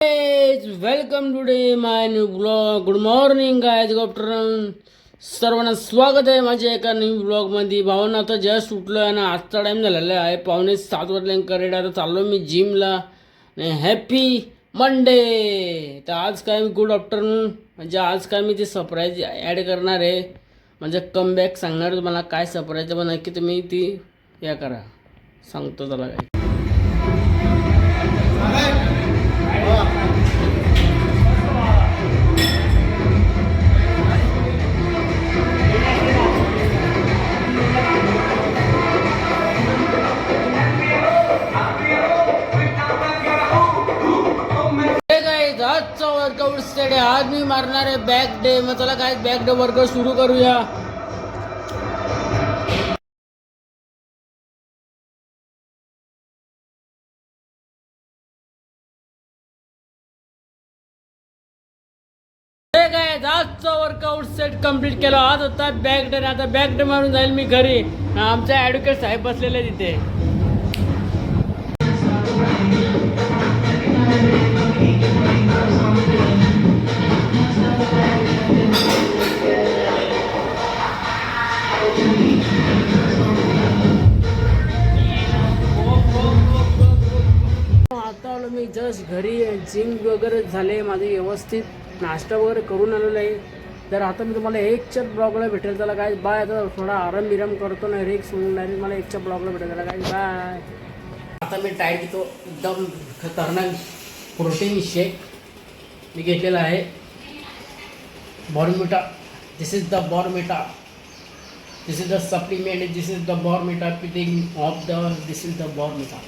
Welcome today my new blog. Good morning guys. Good afternoon. सर्वांना स्वागत आहे माझ्या एका न्यू ब्लॉगमध्ये. भावना आता जस्ट उठलो आहे ना. आजचा टाईम झालेला आहे 6:45 वाजले. करेक्ट आता चाललो मी जिमला. Happy Monday. तर आज काय मी गुड आफ्टरनून म्हणजे आज काय मी ते सरप्राईज ॲड करणार आहे. म्हणजे कमबॅक सांगणार तुम्हाला काय सरप्राईज पण नक्की तुम्ही ती या करा. सांगतो त्याला काय. आजचा वर्कआउट स्टार्ट आहे. आज मी मारणार आहे बॅक डे. मग चला काय बॅक डे वर्कआउट सुरू करूया. आजचा वर्कआउट सेट कम्प्लीट केला. आज होता बॅक डे. आता बॅक डे मारून जाईल मी घरी. आमचा ॲडव्होकेट साहेब बसलेले तिथे. आता आलो मी जस्ट घरी. जिम वगैरे झाले माझे व्यवस्थित. नाश्ता वगैरे करून आलेलो आहे. तर आता मी तुम्हाला एकच्या ब्लॉगला भेटेल. त्याला काय बाय. आता थोडा आराम करतो ना रेक सोडून डायरेक्ट मला एकच्या ब्लॉगला भेटेल. त्याला काय बाय. आता मी डाएट घेतो एकदम खतरनाक प्रोटीन शेक मी घेतलेला आहे. Bournvita. This is the Bournvita. This is the supplement. This is the Bournvita pitting of the. This is the Bournvita.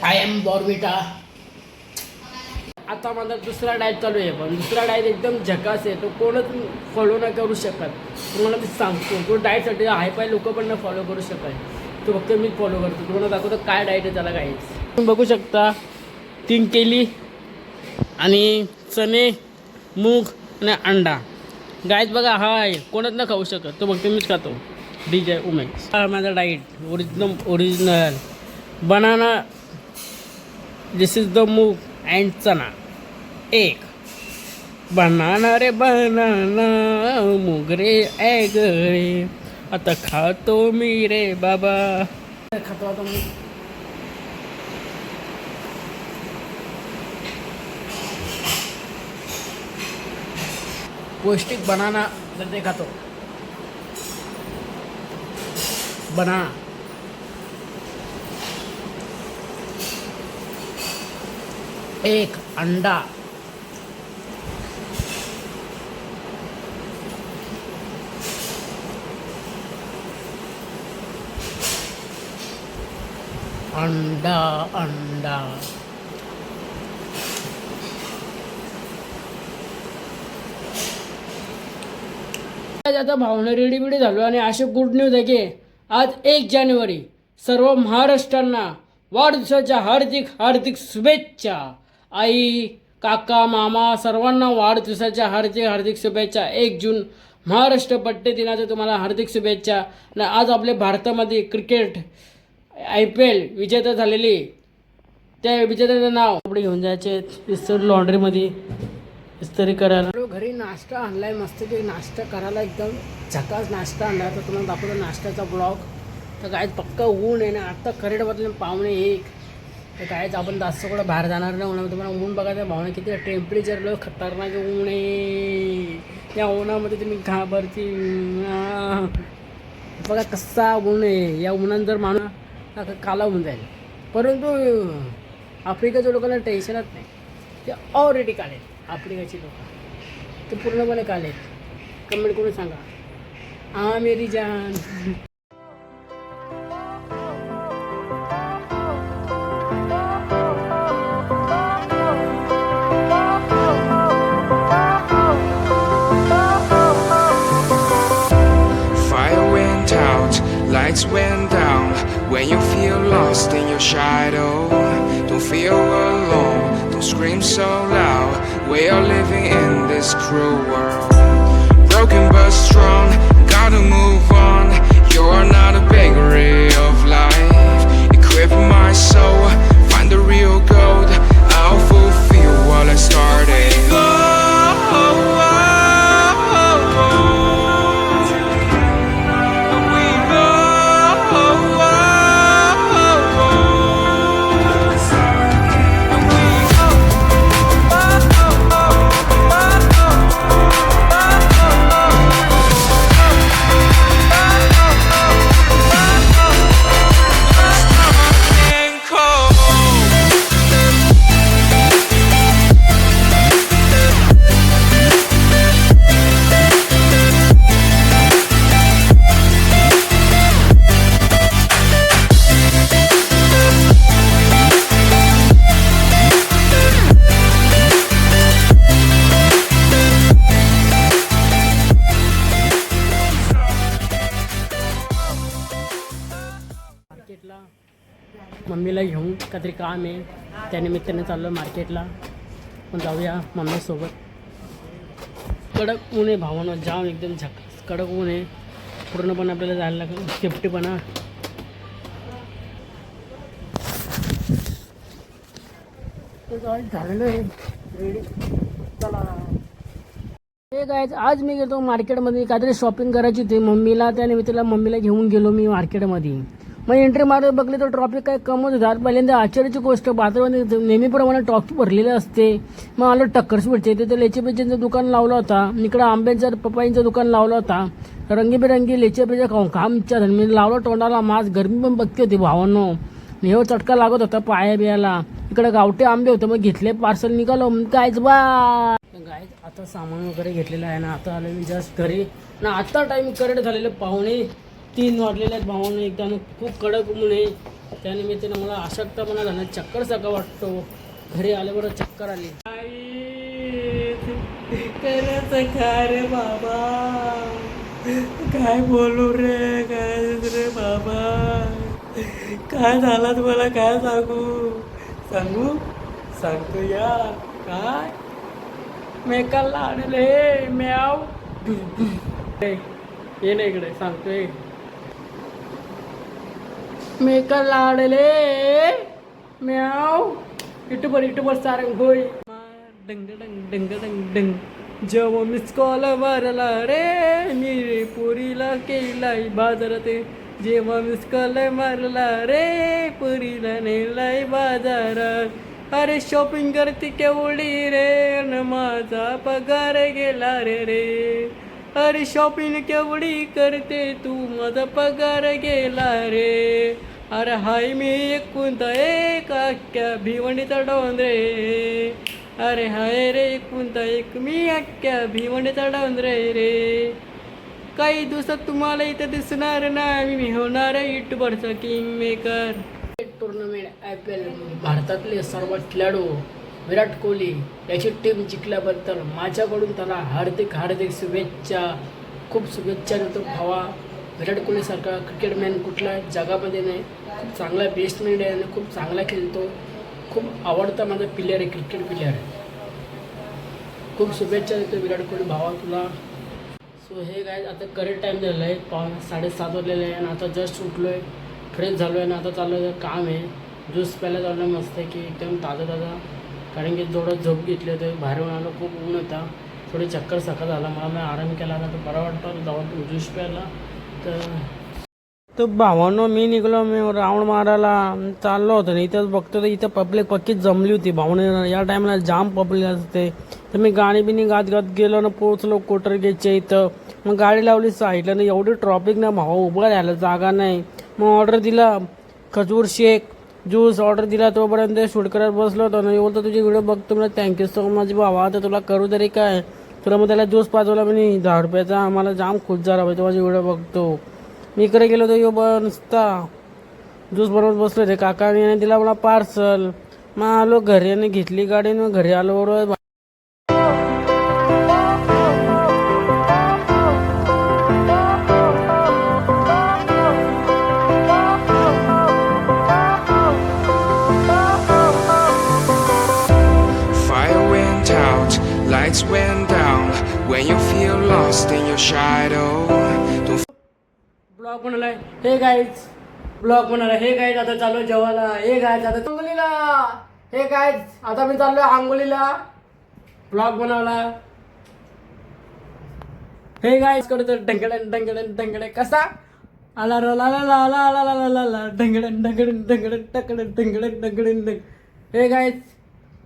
I am Bournvita. आता माझा दुसरा डाएट चालू आहे. पण दुसरा डाएट एकदम झकास आहे. तो कोणच फॉलो नाही करू शकत. तुम्हाला मी सांगतो तो डाएटसाठी हायफाय लोक पण नाही फॉलो करू शकत. तो फक्त मी फॉलो करतो. तुम्हाला दाखवतो काय डाएट आहे त्याला. काहीच तुम्ही बघू शकता. 3 केली आणि चणे मूग आणि अंडा. गायच बघा हाय कोणच नाही खाऊ शकत. तो फक्त मीच खातो. DJ उमेश. हा माझा diet original banana. This is the मूग अँड चना. एक बनाना रे बनाना मूग रे एग रे. आता खातो मी रे बाबा. खातो आता मी. पौष्टिक बनाना तर ते खातो. बनाना. एक अंडा. अंडा अंडा. आता भावना रेडी बिडी झालो. आणि अशी गुड न्यूज आहे की आज 1 जानेवारी सर्व महाराष्ट्रांना वाढदिवसाच्या हार्दिक हार्दिक शुभेच्छा. आई काका मामा सर्वांना वाढदिवसाच्या हार्दिक हार्दिक शुभेच्छा. 1 जून महाराष्ट्र पट्टे दिनाच्या तुम्हाला हार्दिक शुभेच्छा. आणि आज आपल्या भारतामध्ये क्रिकेट IPL विजेता झालेली. त्या विजेत्याचं नाव कपडे घेऊन जायचे इस्त्री लॉन्ड्रीमध्ये इस्त्री करायला. घरी नाश्ता आणलाय मस्त. ते नाश्ता करायला एकदम झकास नाश्ता आणला. तर तुम्हाला दाखवतो नाश्त्याचा ब्लॉग. तर काय पक्का ऊन आहे ना. आत्ता करेक्ट बदले 1:45. तर कायच आपण जास्त कुठं बाहेर जाणार नाही. उन्हामध्ये तुम्हाला ऊन बघायचं. भावना किती टेम्परेचर खतरनाक ऊन आहे. या उन्हामध्ये तुम्ही घाबरती बघा कसा ऊन आहे. या उन्हात जर माणूस काला होऊन जाईल. परंतु आफ्रिकेच्या लोकांना टेन्शनच नाही. ते ऑलरेडी काले. आफ्रिकेची लोक ते पूर्णपणे काले. कमेंट करून सांगा हा मेरी जान. Lights went down when you feel lost in your shadow. Don't feel alone, don't scream so loud. We are living in this cruel world. Broken but strong, gotta move on. मम्मीला घेऊन काहीतरी काम आहे, त्यानिमित्ताने चाललो मार्केटला. पण जाऊया मम्मीसोबत. कडक ऊन आहे भावानं, जाम एकदम झकास कडक ऊन आहे. पूर्णपणे आपल्याला जायला लागेल, सेफ्टीपणा. झालेलं आहे रेडी. चला हे काय, आज मी गेलो मार्केटमध्ये, काहीतरी शॉपिंग करायची होती मम्मीला. त्यानिमित्ताला मम्मीला घेऊन गेलो मी मार्केटमध्ये. मग एंट्री मारत बघले तर ट्रॉफिक काय कमच होतात. पहिल्यांदा आश्चर्याची गोष्ट, बाजारामध्ये नेहमीप्रमाणे ट्रॉफिक भरलेले असते. मग आलो टक्कर्स भेटते. तिथे लेचेपेचेचं दुकान लावलं होता, इकडं आंब्यांचं पपईचं दुकान लावलं होता. रंगीबेरंगी लेचेपेचे खाऊन कामच्या मी लावलं तोंडाला. माझ गरमी पण बघते होती भावांनो, नेहो चटका लागत होता पाया बियाला. इकडे गावठी आंबे होते, मग घेतले पार्सल, निघालो कायच बा गाय. आता सामान वगैरे घेतलेलं आहे ना, आता आलो मी जस्ट घरी ना. आता टाईम करेक्ट झालेलं 2:45 वाजलेले आहेत भावानं. एकदा खूप कडक ऊन आहे, त्यानिमित्तानं मला अशक्तपणा झाला, चक्कर सारखा वाटतो. घरी आल्यावर चक्कर आली. काय रे बाबा, काय बोलू रे, काय रे बाबा, काय झालं तुम्हाला, काय सांगू सांगतो या. काय मेकाला आणले म्याव, ये ना इकडे सांगतोय. मेकाला आणले म्याव, युट्यूबर सारंग होय. डंग डंग डंग डंग डंग, जेव्हा मिस कॉल मारला रे मी पुरीला केलाय बाजारात. जेव्हा मिस कॉल मारला रे पुरीला नेलाय बाजारात. अरे शॉपिंग करते केवढी रे, न माझा पगार गेला रे. अरे शॉपिंग केवढी करते तू, माझा पगार गेला रे. अरे हाय मी एकुलता एक अख्ख्या भिवंडीचा डोंगरे. अरे हाय रे एकुलता एक मी अख्ख्या भिवंडीचा डोंगरे रे. काही दिवसात तुम्हाला इथं दिसणार नाही, मी होणार युट्यूबरचा किंग मेकर. टुर्नामेंट IPL भारतातले सर्व खेळाडू विराट कोहली याची टीम जिंकल्याबद्दल माझ्याकडून त्याला हार्दिक शुभेच्छा. खूप शुभेच्छा देतो भावा. विराट कोहलीसारखा क्रिकेटमॅन कुठल्या जगामध्ये नाही. खूप चांगला बेस्टमॅन आहे आणि खूप चांगला खेळतो. खूप आवडता माझा प्लेयर आहे, क्रिकेट प्लेयर. खूप शुभेच्छा देतो विराट कोहली भावा तुला. सो हे काय, आता करेक्ट टाईम झालेला आहे, 7:30 वाजलेलं आहे. आणि आता जस्ट उठलो आहे, फ्रेश झालो आहे. आणि आता चाललो आहे काम आहे, ज्यूस प्यायला चाललो आहे मस्त की एकदम ताजा. कारण की थोडं झोप घेतली होती, बाहेरून आलो, खूप ऊन होता, थोडी चक्कर सकाळ झाला. मला मी आराम केला ना, तर बरं वाटतं जाऊन ज्यूस प्यायला. तर भावांनो मी निघलो, मी राऊंड मारायला चाललो होतो. इथंच बघतो तर इथं पब्लिक पक्कीच जमली होती भावने. या टायमाला जाम पब्लिक असते. तर मी गाणी बिनी गात गेलो ना, पोचलो कोटरगेटच्या इथं. मग गाडी लावली साईडला ना, एवढी ट्रॉफिक ना भावा, उभं राहायला जागा नाही. मग ऑर्डर दिला खजूर शेक ज्यूस ऑर्डर दिला, तोपर्यंत शूट करत बसलो होतो ना. बोलतो तुझी व्हिडिओ बघतो मला, थँक्यू सो मच भावा. आता तुला करू तरी काय, तुला मग त्याला ज्यूस पाजवला मी 10 रुपयाचा. मला जाम खुश झाला पाहिजे, माझी व्हिडिओ बघतो. मी इकडे गेलो तर यो नुसता ज्यूस बनवत बसलो ते काकाने दिला मला पार्सल. मग आलो घरी आणि घेतली गाडी. मग घरी आलो बरोबर. Fire went out, lights went down. When you feel lost in your shadow, don't blog बनवलाय हे गाईज, ब्लॉग बनवलाय हे गाईज. आता चालू जेवायला हे गाईज, आता आंघोलीला हे गाईज. आता मी चाललोय आंघोलीला. ब्लॉग बनवला हे गाईज. करतो ढंगडन ढंगडन ढंगडे कसा आला ला ला ला ला ला ला ला ला ढंगडन ढंगडन ढंगडन टकडन ढंगडन ढंगडन ढंग. हे गाईज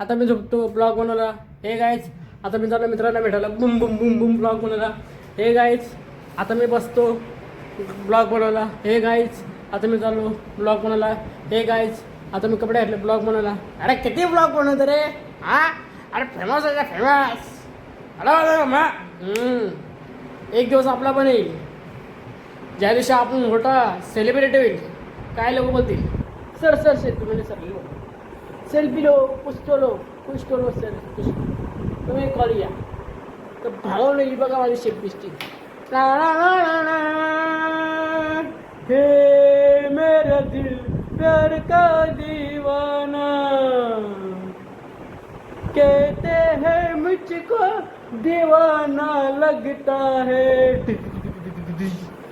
आता मी झोपतो. ब्लॉग बनवला हे गाईज. आता मी चाललो मित्रांना भेटायला. बुम बुम बुम बुम ब्लॉग बनवला हे गाईज. आता मी बसतो. ब्लॉग बनवला हे गाईज. आता मी चाललो. ब्लॉग बनवला हे गाईज. आता मी कपडे घातले. ब्लॉग बनवला. अरे किती ब्लॉग बनवतो रे हा. अरे फेमस आहे फेमस. एक दिवस आपला पण येईल, ज्या दिवशी आपण मोठा सेलिब्रिटी होईल. काय लोक बोलतील, सर सर सेल्फी म्हणजे सर लो सेल्फी लो कुछ लो सर कुछ. तुम्ही कॉल या तर भाव नाही बघा माझी शेपपिस्टिक. हे मेरा दिल प्यार का दीवाना कहते हैं मुझको दीवाना लगता है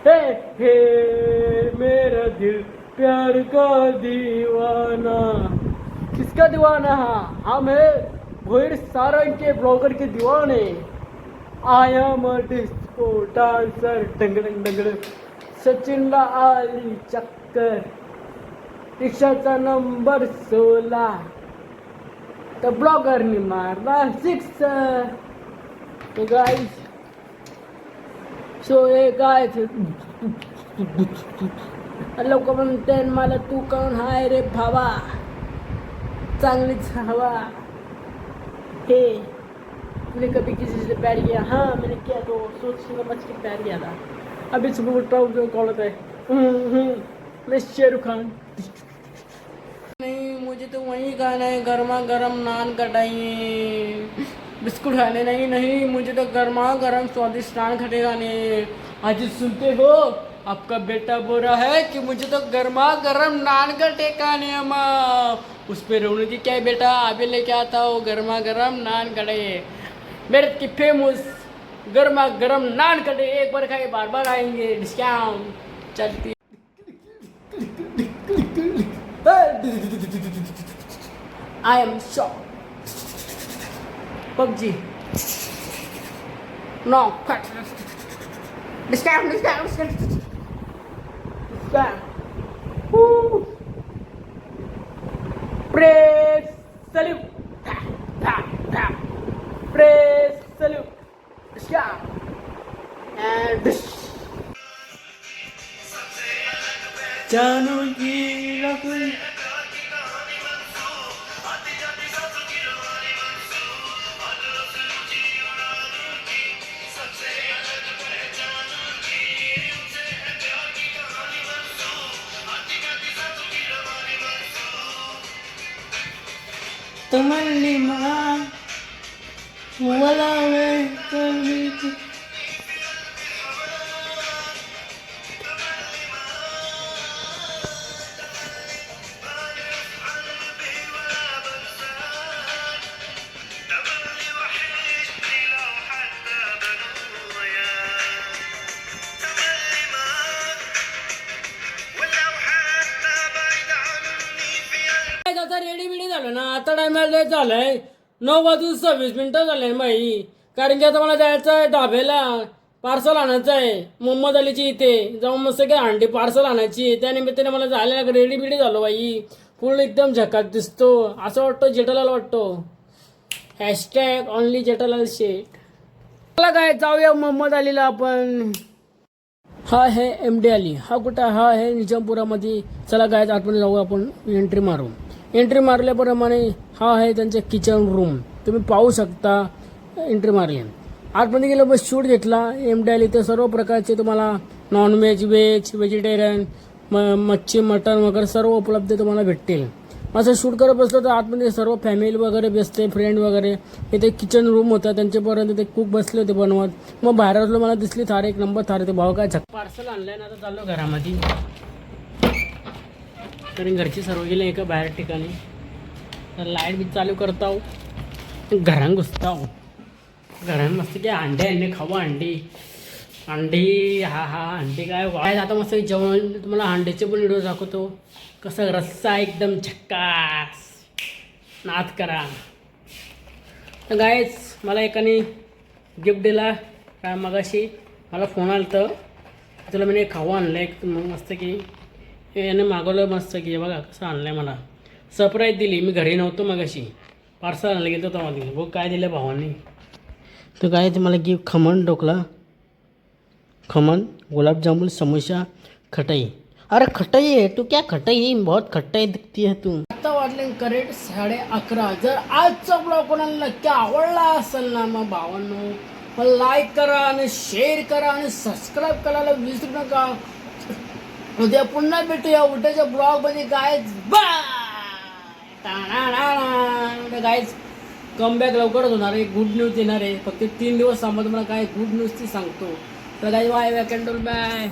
हे मेरा दिल प्यार का दीवाना। किसका दीवाना है? हम है भोईर सारंग के ब्लॉगर के दीवाने। I am a disco dancer डंगडंग डंगडंग सचिनला आली चक्कर रिक्षाचा नंबर 16 तर ब्लॉगरनी मारला 6 तो गाईस सो हे काय लोक म्हणते मला तू कोण हाय रे भावा चांगलीच हवा हे तूने कभी किसी से प्यार किया? हाँ मैंने किया तो सोच समझ के प्यार किया था। अभी सुबह उठ रहा हूँ जो कॉलेज है मैं शाहरुख खान। नहीं मुझे तो वही खाना है गर्मा गर्म नान कटाइए बिस्कुट खाने नहीं मुझे तो गर्मा गर्म स्वादिष्ट नान खटेगा नहीं। आज सुनते हो आपका बेटा बोल रहा है कि मुझे तो गर्मा गर्म नान का ठेकाने अम्मा उस पे रोने की क्या है बेटा अभी लेके आता हो गर्मा गर्म नान कटे मेरे की फेमस गर्मा गर्म नान कटे एक बार खाए बार बार आएंगे डिस्काउंट चलती। I am shock PUBG no discount press salute press salute and जानू की लकुल तुम्हारी माँ वाला में कभी आता रेडी बिडी झालं ना आता टायमाला झालंय 9:26 झालंय माई कारण की आता मला जायचं आहे धाब्याला पार्सल आणायचं आहे मोहम्मद अलीची इथे जाऊन मस्त काय अंडी पार्सल आणायची त्यानिमित्ताने मला जायला रेडी बिडी झालो बाई फुल एकदम झकात दिसतो असं वाटतं जेठालाल वाटतो हॅशटॅग ओनली जेठालाल शेट चला काय जाऊया मोहम्मद अलीला आपण। हा आहे MD अली हा कुठं हा आहे निजामपुरामध्ये चला काय आतमध्ये जाऊ आपण एंट्री मारू एंट्री मारल्याप्रमाणे हा आहे त्यांचे किचन रूम तुम्ही पाहू शकता एंट्री मारली आतमध्ये गेलं बस शूट घेतला MD अली तर सर्व प्रकारचे तुम्हाला नॉनव्हेज व्हेजिटेरियन मच्छी मटण वगैरे सर्व उपलब्ध तुम्हाला भेटतील। असं शूट करत बसलं तर आतमध्ये सर्व फॅमिली वगैरे बसते फ्रेंड वगैरे इथे किचन रूम होता त्यांच्यापर्यंत ते कुक बसले होते बनवत मग बाहेर असलो मला दिसली थार एक नंबर थार ते भाव काय पार्सल आणलंय ना आता चाललो घरामध्ये कारण घरची सर्व गेले एका बाहेर ठिकाणी तर लाईट बी चालू करता घरात घुसता घरात मस्त की अंडे खावा अंडी हा अंडी काय आता मस्त जेवण तुम्हाला अंड्याचे पण व्हिडिओ दाखवतो कसा रस्सा एकदम झक्कास नाद करा। तर गायच मला एकाने गिफ्ट दिला काय मगाशी मला फोन आला तर तुला मी खाऊ आणलं एक मस्त की याने मागवलं मस्त की बघा कसं आणलं आहे मला सरप्राईज दिली मी घरी नव्हतो मगाशी पार्सल आणलं गेलं होतं मला बघ काय दिलं भावांनी तर काय ते मला गिफ्ट खमण ढोकला खमण गुलाबजामुन समोसा खटाई अरे खटाई है तू क्या खटाई बहुत खटाई दिखती है तू। आता वाजले करेक्ट 11:30 जर आजचा ब्लॉग कोणाला नक्की आवडला असेल ना मग भावांनो मला लाईक करा आणि शेअर करा आणि सबस्क्राईब करायला विसरू नका। उद्या पुन्हा भेटूया उद्याच्या ब्लॉगमध्ये गायज बाय गायज कमबॅक लवकरच होणार आहे गुड न्यूज येणार आहे फक्त 3 दिवस थांबा तुम्हाला काय गुड न्यूज ती सांगतो तर गायज बाय कॅन्डल बाय।